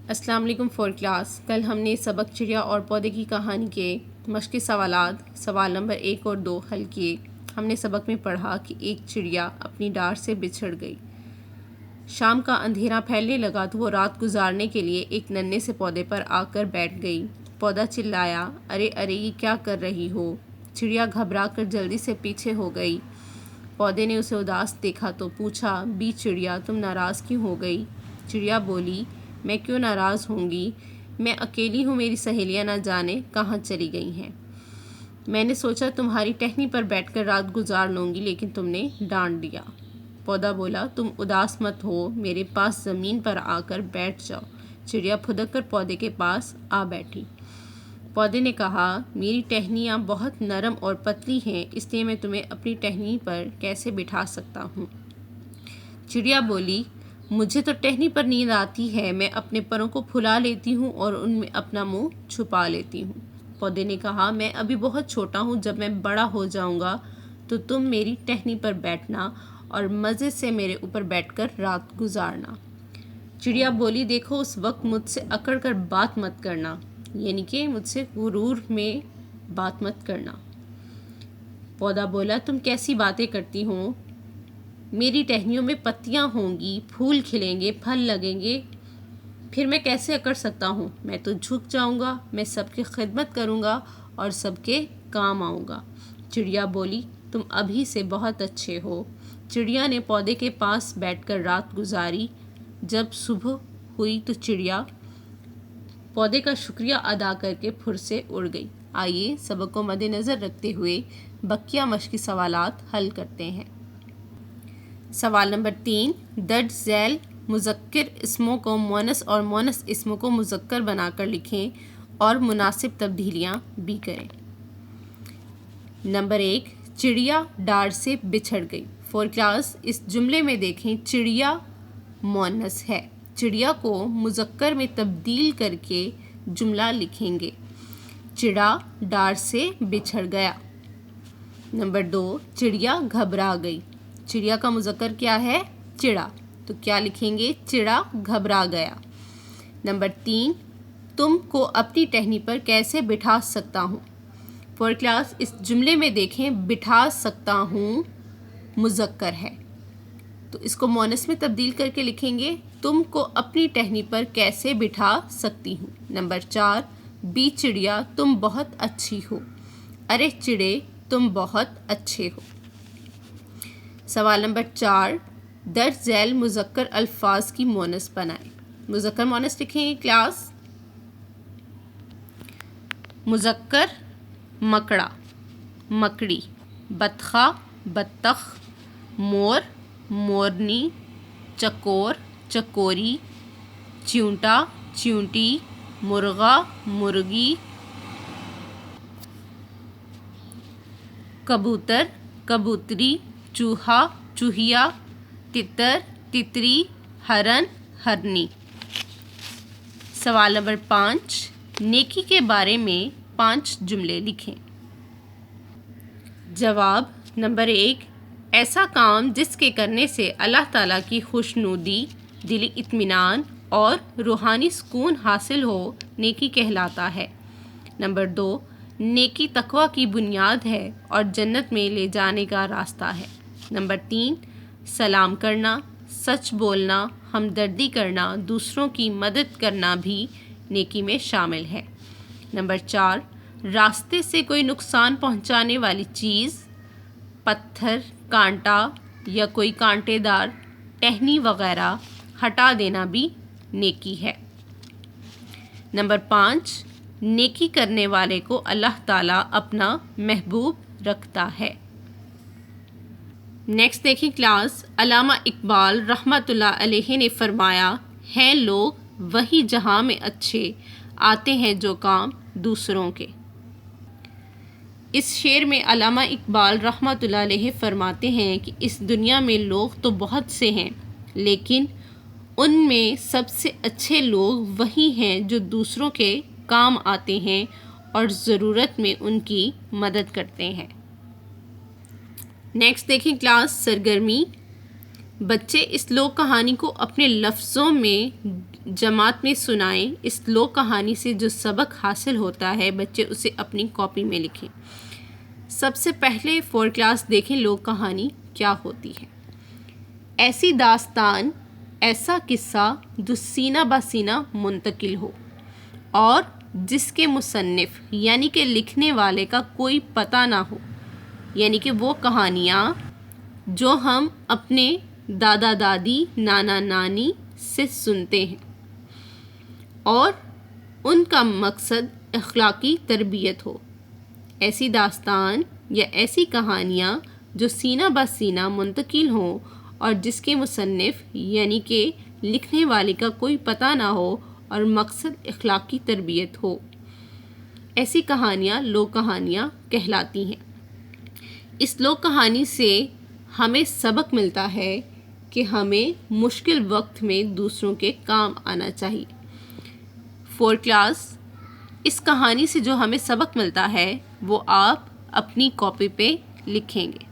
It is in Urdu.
السلام علیکم فور کلاس۔ کل ہم نے سبق چڑیا اور پودے کی کہانی کے مشقی سوالات سوال نمبر 1 اور 2 حل کیے۔ ہم نے سبق میں پڑھا کہ ایک چڑیا اپنی ڈار سے بچھڑ گئی۔ شام کا اندھیرا پھیلنے لگا تو وہ رات گزارنے کے لیے ایک ننھے سے پودے پر آ کر بیٹھ گئی۔ پودا چلایا، ارے ارے یہ کیا کر رہی ہو؟ چڑیا گھبرا کر جلدی سے پیچھے ہو گئی۔ پودے نے اسے اداس دیکھا تو پوچھا، بی چڑیا تم ناراض کیوں ہو گئی؟ چڑیا بولی، میں کیوں ناراض ہوں گی؟ میں اکیلی ہوں، میری سہیلیاں نہ جانے کہاں چلی گئی ہیں۔ میں نے سوچا تمہاری ٹہنی پر بیٹھ کر رات گزار لوں گی، لیکن تم نے ڈانٹ دیا۔ پودا بولا، تم اداس مت ہو، میرے پاس زمین پر آ کر بیٹھ جاؤ۔ چڑیا پھدک کر پودے کے پاس آ بیٹھی۔ پودے نے کہا، میری ٹہنیاں بہت نرم اور پتلی ہیں، اس لیے میں تمہیں اپنی ٹہنی پر کیسے بٹھا سکتا ہوں؟ چڑیا بولی، مجھے تو ٹہنی پر نیند آتی ہے، میں اپنے پروں کو پھلا لیتی ہوں اور ان میں اپنا منہ چھپا لیتی ہوں۔ پودے نے کہا، میں ابھی بہت چھوٹا ہوں، جب میں بڑا ہو جاؤں گا تو تم میری ٹہنی پر بیٹھنا اور مزے سے میرے اوپر بیٹھ کر رات گزارنا۔ چڑیا بولی، دیکھو اس وقت مجھ سے اکڑ کر بات مت کرنا، یعنی کہ مجھ سے غرور میں بات مت کرنا۔ پودا بولا، تم کیسی باتیں کرتی ہو؟ میری ٹہنیوں میں پتیاں ہوں گی، پھول کھلیں گے، پھل لگیں گے، پھر میں کیسے اکڑ سکتا ہوں؟ میں تو جھک جاؤں گا، میں سب کی خدمت کروں گا اور سب کے کام آؤں گا۔ چڑیا بولی، تم ابھی سے بہت اچھے ہو۔ چڑیا نے پودے کے پاس بیٹھ کر رات گزاری۔ جب صبح ہوئی تو چڑیا پودے کا شکریہ ادا کر کے پھر سے اڑ گئی۔ آئیے سبق کو مد نظر رکھتے ہوئے بقیہ مشقی سوالات حل کرتے ہیں۔ سوال نمبر 3، درج ذیل مذکر اسموں کو مؤنث اور مؤنث اسموں کو مذکر بنا کر لکھیں اور مناسب تبدیلیاں بھی کریں۔ نمبر 1، چڑیا ڈار سے بچھڑ گئی۔ فور کلاس، اس جملے میں دیکھیں چڑیا مؤنث ہے۔ چڑیا کو مذکر میں تبدیل کر کے جملہ لکھیں گے، چڑا ڈار سے بچھڑ گیا۔ نمبر 2، چڑیا گھبرا گئی۔ چڑیا کا مذکر کیا ہے؟ چڑا، تو کیا لکھیں گے؟ چڑا گھبرا گیا۔ نمبر 3، تم کو اپنی ٹہنی پر کیسے بٹھا سکتا ہوں؟ فور کلاس، اس جملے میں دیکھیں بٹھا سکتا ہوں مذکر ہے، تو اس کو مؤنث میں تبدیل کر کے لکھیں گے، تم کو اپنی ٹہنی پر کیسے بٹھا سکتی ہوں۔ نمبر 4، بی چڑیا تم بہت اچھی ہو۔ ارے چڑے تم بہت اچھے ہو۔ سوال نمبر 4، درج ذیل مذکر الفاظ کی مؤنث بنائیں۔ مذکر مؤنث لکھیں گے کلاس۔ مذکر مکڑا، مکڑی، بطخہ، بطخ، مور، مورنی، چکور، چکوری، چیونٹا، چیونٹی، مرغا، مرغی، کبوتر، کبوتری، چوہا، چوہیا، تتر، تتری، ہرن، ہرنی۔ سوال نمبر 5، نیکی کے بارے میں 5 جملے لکھیں۔ جواب نمبر 1، ایسا کام جس کے کرنے سے اللہ تعالیٰ کی خوشنودی، دلی اطمینان اور روحانی سکون حاصل ہو، نیکی کہلاتا ہے۔ نمبر 2، نیکی تقویٰ کی بنیاد ہے اور جنت میں لے جانے کا راستہ ہے۔ نمبر 3، سلام کرنا، سچ بولنا، ہمدردی کرنا، دوسروں کی مدد کرنا بھی نیکی میں شامل ہے۔ نمبر 4، راستے سے کوئی نقصان پہنچانے والی چیز، پتھر، کانٹا یا کوئی کانٹے دار ٹہنی وغیرہ ہٹا دینا بھی نیکی ہے۔ نمبر 5، نیکی کرنے والے کو اللہ تعالیٰ اپنا محبوب رکھتا ہے۔ نیکسٹ دیکھیں کلاس، علامہ اقبال رحمۃ اللہ علیہ نے فرمایا، ہیں لوگ وہی جہاں میں اچھے، آتے ہیں جو کام دوسروں کے۔ اس شعر میں علامہ اقبال رحمۃ اللہ علیہ فرماتے ہیں کہ اس دنیا میں لوگ تو بہت سے ہیں، لیکن ان میں سب سے اچھے لوگ وہی ہیں جو دوسروں کے کام آتے ہیں اور ضرورت میں ان کی مدد کرتے ہیں۔ نیکسٹ دیکھیں کلاس، سرگرمی۔ بچے اس لوک کہانی کو اپنے لفظوں میں جماعت میں سنائیں۔ اس لوک کہانی سے جو سبق حاصل ہوتا ہے بچے اسے اپنی کاپی میں لکھیں۔ سب سے پہلے فور کلاس دیکھیں لوک کہانی کیا ہوتی ہے۔ ایسی داستان، ایسا قصہ جو سینہ بہ سینہ منتقل ہو اور جس کے مصنف یعنی کہ لکھنے والے کا کوئی پتہ نہ ہو، یعنی کہ وہ کہانیاں جو ہم اپنے دادا دادی، نانا نانی سے سنتے ہیں اور ان کا مقصد اخلاقی تربیت ہو۔ ایسی داستان یا ایسی کہانیاں جو سینہ بہ سینہ منتقل ہوں اور جس کے مصنف یعنی کہ لکھنے والے کا کوئی پتہ نہ ہو اور مقصد اخلاقی تربیت ہو، ایسی کہانیاں لوک کہانیاں کہلاتی ہیں۔ اس لوک کہانی سے ہمیں سبق ملتا ہے کہ ہمیں مشکل وقت میں دوسروں کے کام آنا چاہیے۔ فور کلاس، اس کہانی سے جو ہمیں سبق ملتا ہے وہ آپ اپنی کاپی پہ لکھیں گے۔